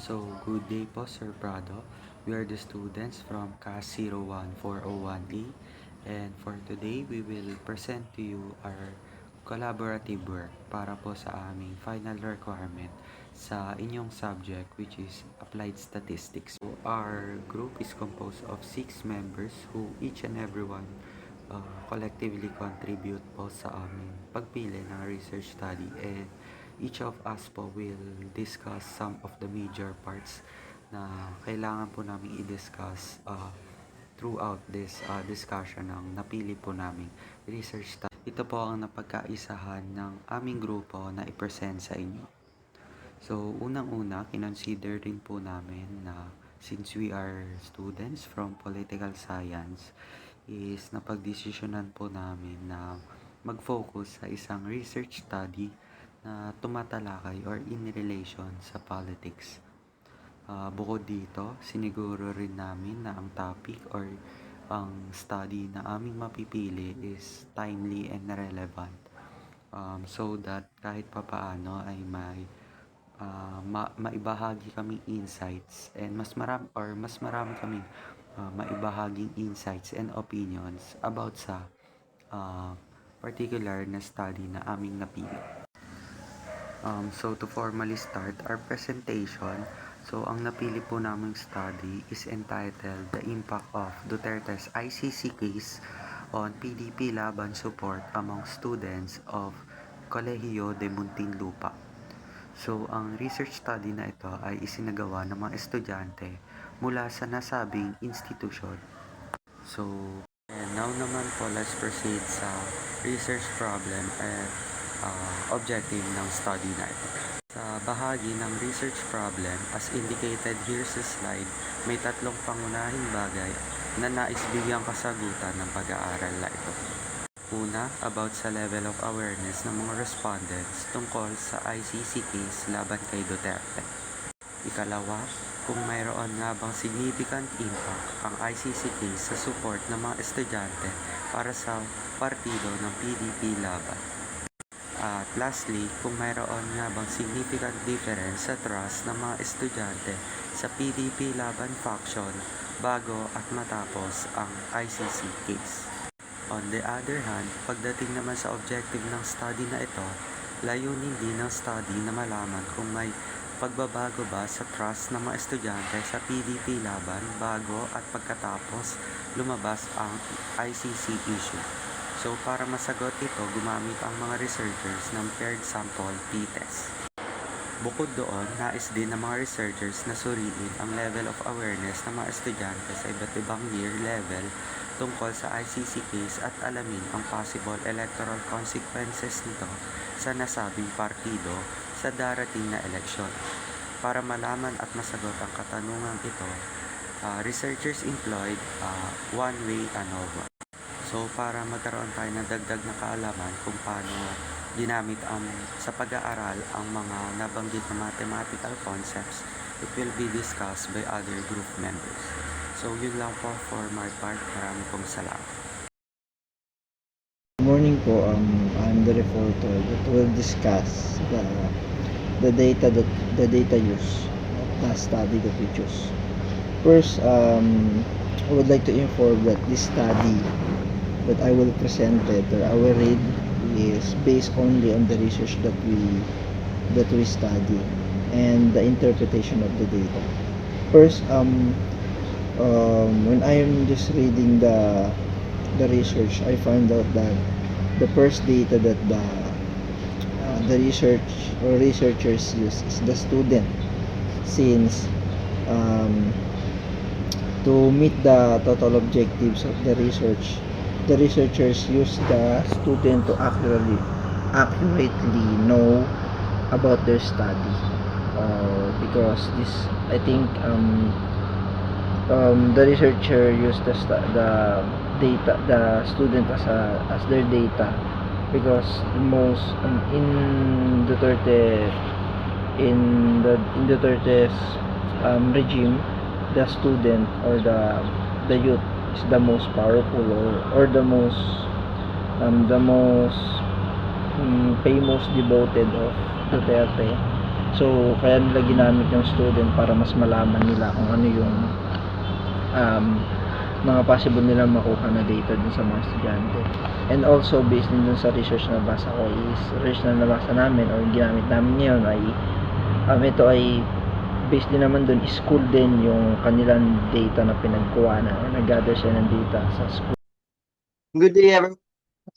Good day po, Sir Prado. We are the students from CAS 01401A, and for today, we will present to you our collaborative work para po sa aming final requirement sa inyong subject, which is Applied Statistics. Our group is composed of 6 members who each and everyone collectively contribute po sa aming pagpili ng research study, and each of us po will discuss some of the major parts na kailangan po namin i-discuss throughout this discussion ng napili po namin research study. Ito po ang napagkaisahan ng aming grupo na i-present sa inyo. So, unang-una, kinonsider rin po namin na since we are students from political science, is napagdesisyonan po namin na mag-focus sa isang research study na tumatalakay or in relation sa politics. Bukod dito, siniguro rin namin na ang topic or ang study na aming mapipili is timely and relevant, so that kahit papaano ay maibahagi kaming insights and mas marami kaming maibahaging insights and opinions about sa particular na study na aming napili. So to formally start our presentation, so ang napili po naming study is entitled The Impact of Duterte's ICC Case on PDP Laban Support Among Students of Colegio de Muntinlupa. So, ang research study na ito ay isinagawa ng mga estudyante mula sa nasabing institusyon. So, and now naman po, let's proceed sa research problem and objective ng study na ito. Sa bahagi ng research problem, as indicated here sa slide, may tatlong pangunahing bagay na nais bigyang kasagutan ng pag-aaral na ito. Una, about sa level of awareness ng mga respondents tungkol sa ICC case laban kay Duterte. Ikalawa, kung mayroon nga bang significant impact ang ICC case sa support ng mga estudyante para sa partido ng PDP laban. At lastly, kung mayroon nga bang significant difference sa trust ng mga estudyante sa PDP laban faction bago at matapos ang ICC case. On the other hand, pagdating naman sa objective ng study na ito, layunin din ng study na malaman kung may pagbabago ba sa trust ng mga estudyante sa PDP laban bago at pagkatapos lumabas ang ICC issue. So para masagot ito, gumamit ang mga researchers ng paired sample p-test. Bukod doon, nais din ng mga researchers na suriin ang level of awareness ng mga estudyante sa iba't ibang year level tungkol sa ICC case at alamin ang possible electoral consequences nito sa nasabing partido sa darating na eleksyon. Para malaman at masagot ang katanungang ito, researchers employed one-way ANOVA. So para magkaroon tayo ng dagdag na kaalaman kung paano ginamit sa pag-aaral ang mga nabanggit na mathematical concepts, it will be discussed by other group members. So yun lang po for my part. Maraming pong salamat. Good morning po. I'm the reporter that will discuss the data use of the study that we choose. First, I would like to inform that this study that I will present or I will read is based only on the research that we study and the interpretation of the data. First, when I am just reading the research, I find out that the first data that the researchers use is the student, since to meet the total objectives of the research, the researchers use the student to accurately know about their study, because this, I think, the researcher used the data, the student as their data, because most in Duterte's regime, the student or the youth is the most powerful or the most famous devoted of Duterte. So So, kaya nila ginamit yung student para mas malaman nila kung ano yung mga possible nilang makuha na data dun sa mga estudyante. And also, based din dun sa research na nabasa ko research na nabasa namin or ginamit namin ngayon ay ito ay based din naman dun, school din yung kanilang data na pinagkuha na or nag-gather sila ng data sa school. Good day, everyone.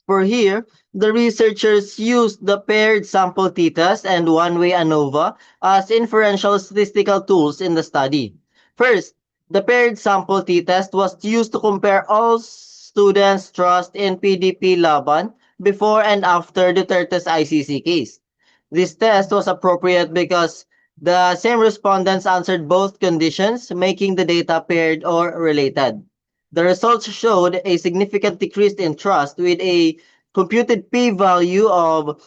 For here, the researchers used the paired sample t-test and one-way ANOVA as inferential statistical tools in the study. First, the paired sample t-test was used to compare all students' trust in PDP Laban before and after Duterte's ICC case. This test was appropriate because the same respondents answered both conditions, making the data paired or related. The results showed a significant decrease in trust with a computed p-value of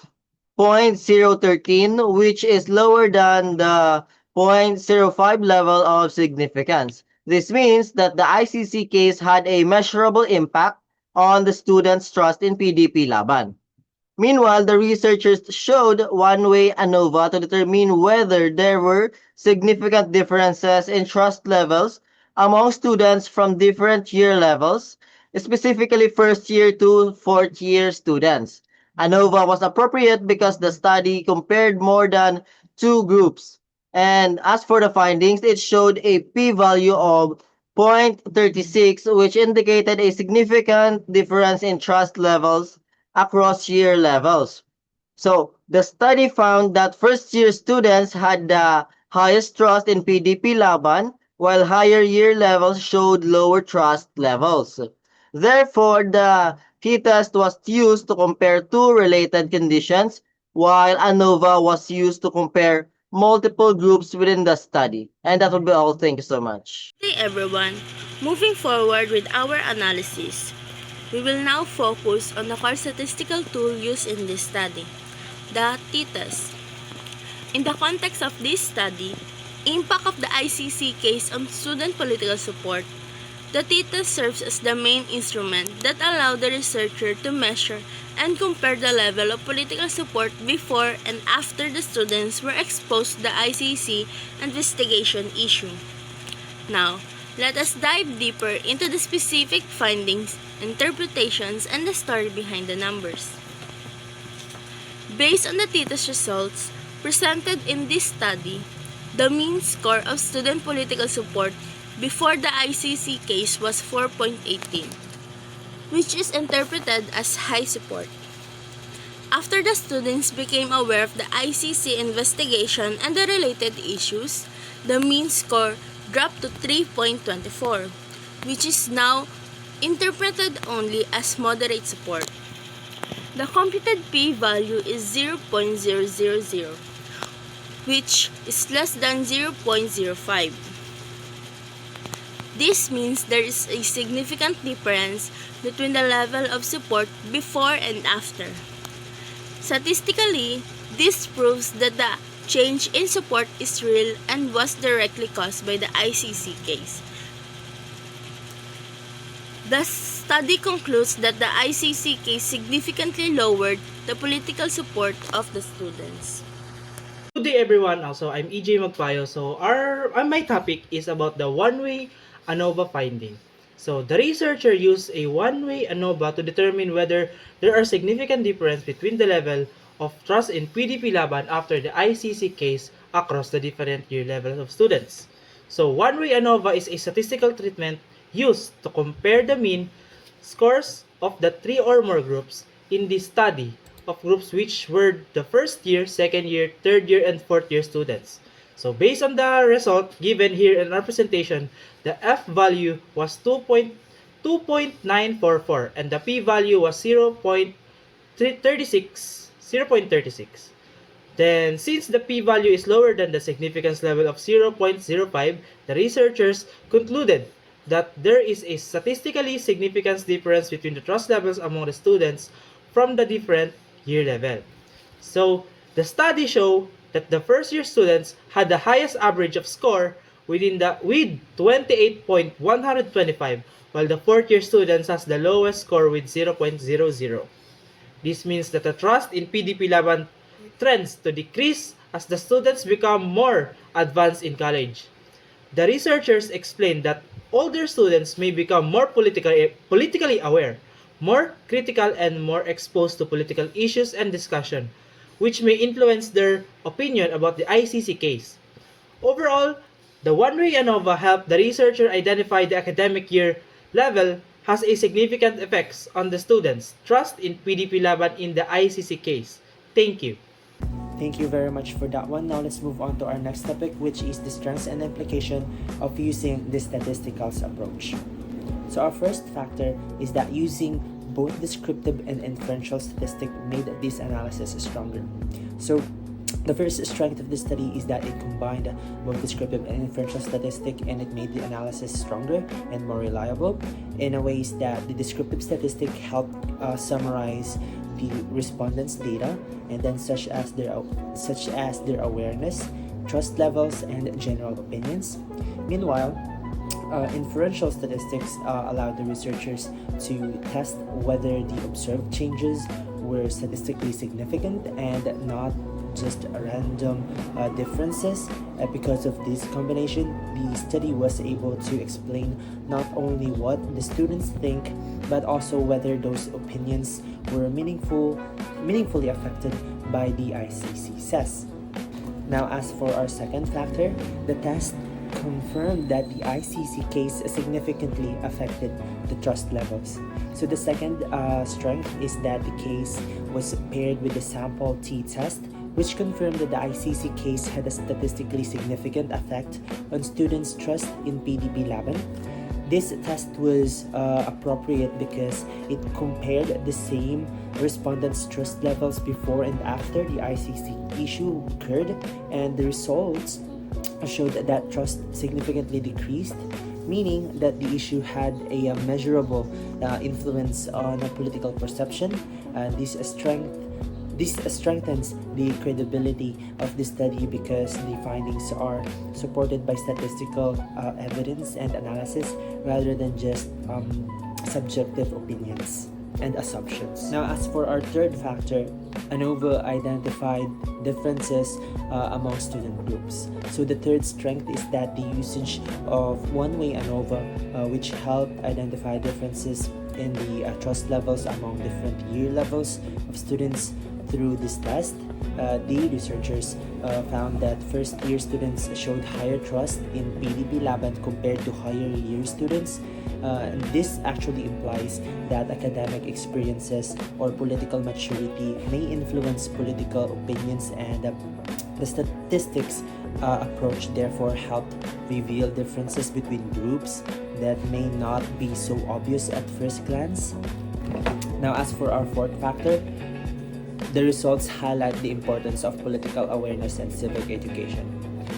0.013, which is lower than the 0.05 level of significance. This means that the ICC case had a measurable impact on the students' trust in PDP Laban. Meanwhile, the researchers showed one-way ANOVA to determine whether there were significant differences in trust levels among students from different year levels, specifically first year to fourth year students. ANOVA was appropriate because the study compared more than two groups. And as for the findings, it showed a p-value of 0.36, which indicated a significant difference in trust levels across year levels. So, the study found that first-year students had the highest trust in PDP Laban, while higher year levels showed lower trust levels. Therefore, the t-test was used to compare two related conditions, while ANOVA was used to compare multiple groups within the study. And that would be all. Thank you so much. Hey everyone, moving forward with our analysis, we will now focus on the core statistical tool used in this study, the t-test. In the context of this study, impact of the ICC case on student political support, the t-test serves as the main instrument that allowed the researcher to measure and compare the level of political support before and after the students were exposed to the ICC investigation issue. Now, let us dive deeper into the specific findings, interpretations, and the story behind the numbers. Based on the t-test results presented in this study, the mean score of student political support before the ICC case was 4.18, which is interpreted as high support. After the students became aware of the ICC investigation and the related issues, the mean score dropped to 3.24, which is now interpreted only as moderate support. The computed p-value is 0.000, which is less than 0.05. This means there is a significant difference between the level of support before and after. Statistically, this proves that the change in support is real and was directly caused by the ICC case. The study concludes that the ICC case significantly lowered the political support of the students. Good day everyone, also I'm EJ Magpayo. So my topic is about the one-way ANOVA finding. So the researcher used a one-way ANOVA to determine whether there are significant difference between the level of trust in PDP Laban after the ICC case across the different year levels of students. So one-way ANOVA is a statistical treatment used to compare the mean scores of the three or more groups in the study of groups which were the first year, second year, third year, and fourth year students. So based on the result given here in our presentation, the F value was 2.944 and the P value was 0.36. Then since the P value is lower than the significance level of 0.05, the researchers concluded that there is a statistically significant difference between the trust levels among the students from the different year level. So the study showed that the first year students had the highest average of score with 28.125, while the fourth year students has the lowest score with 0.00. This means that the trust in PDP Laban trends to decrease as the students become more advanced in college. The researchers explained that older students may become more politically aware, more critical, and more exposed to political issues and discussion, which may influence their opinion about the ICC case. Overall, the one-way ANOVA helped the researcher identify the academic year level has a significant effects on the students' trust in PDP Laban in the ICC case. Thank you. Thank you very much for that one. Now let's move on to our next topic, which is the strengths and implication of using the statisticals approach. So our first factor is that using both descriptive and inferential statistic made this analysis stronger. So the first strength of the study is that it combined both descriptive and inferential statistic, and it made the analysis stronger and more reliable in a ways that the descriptive statistic helped summarize the respondents' data, and then such as their awareness, trust levels, and general opinions. Meanwhile, inferential statistics allowed the researchers to test whether the observed changes were statistically significant and not just random differences. Because of this combination, the study was able to explain not only what the students think, but also whether those opinions were meaningfully affected by the ICC says. Now, as for our second factor, the test confirmed that the ICC case significantly affected the trust levels. So the second strength is that the case was paired with the sample t-test, which confirmed that the ICC case had a statistically significant effect on students' trust in PDP Laban. This test was appropriate because it compared the same respondents' trust levels before and after the ICC issue occurred, and the results showed that trust significantly decreased, meaning that the issue had a measurable influence on political perception. This strengthens the credibility of the study because the findings are supported by statistical evidence and analysis rather than just subjective opinions and assumptions. Now, as for our third factor, ANOVA identified differences among student groups. So the third strength is that the usage of one-way ANOVA, which helped identify differences in the trust levels among different year levels of students. Through this test, the researchers found that first-year students showed higher trust in PDP Laban compared to higher year students. This actually implies that academic experiences or political maturity may influence political opinions, and the statistics approach therefore helped reveal differences between groups that may not be so obvious at first glance. Now, as for our fourth factor, the results highlight the importance of political awareness and civic education.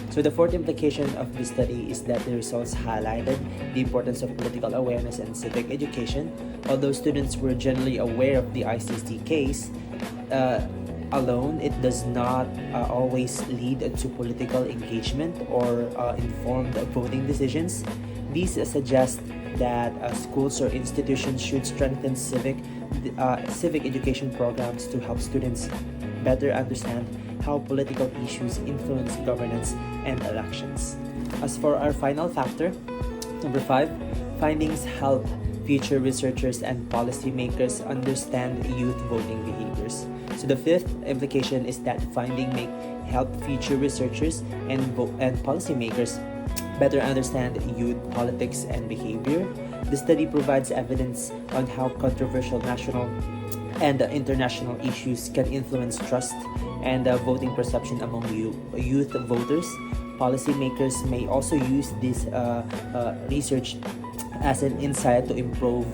So the fourth implication of this study is that the results highlighted the importance of political awareness and civic education. Although students were generally aware of the ICC case alone, it does not always lead to political engagement or informed voting decisions. These suggest that schools or institutions should strengthen civic education programs to help students better understand how political issues influence governance and elections. As for our final factor, number 5, findings help future researchers and policymakers understand youth voting behaviors. So the fifth implication is that finding may help future researchers and policymakers better understand youth politics and behavior. The study provides evidence on how controversial national and international issues can influence trust and voting perception among youth voters. Policymakers may also use this research as an insight to improve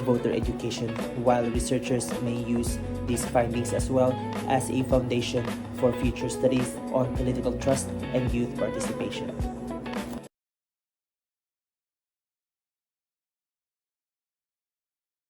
voter education, while researchers may use these findings as well as a foundation for future studies on political trust and youth participation.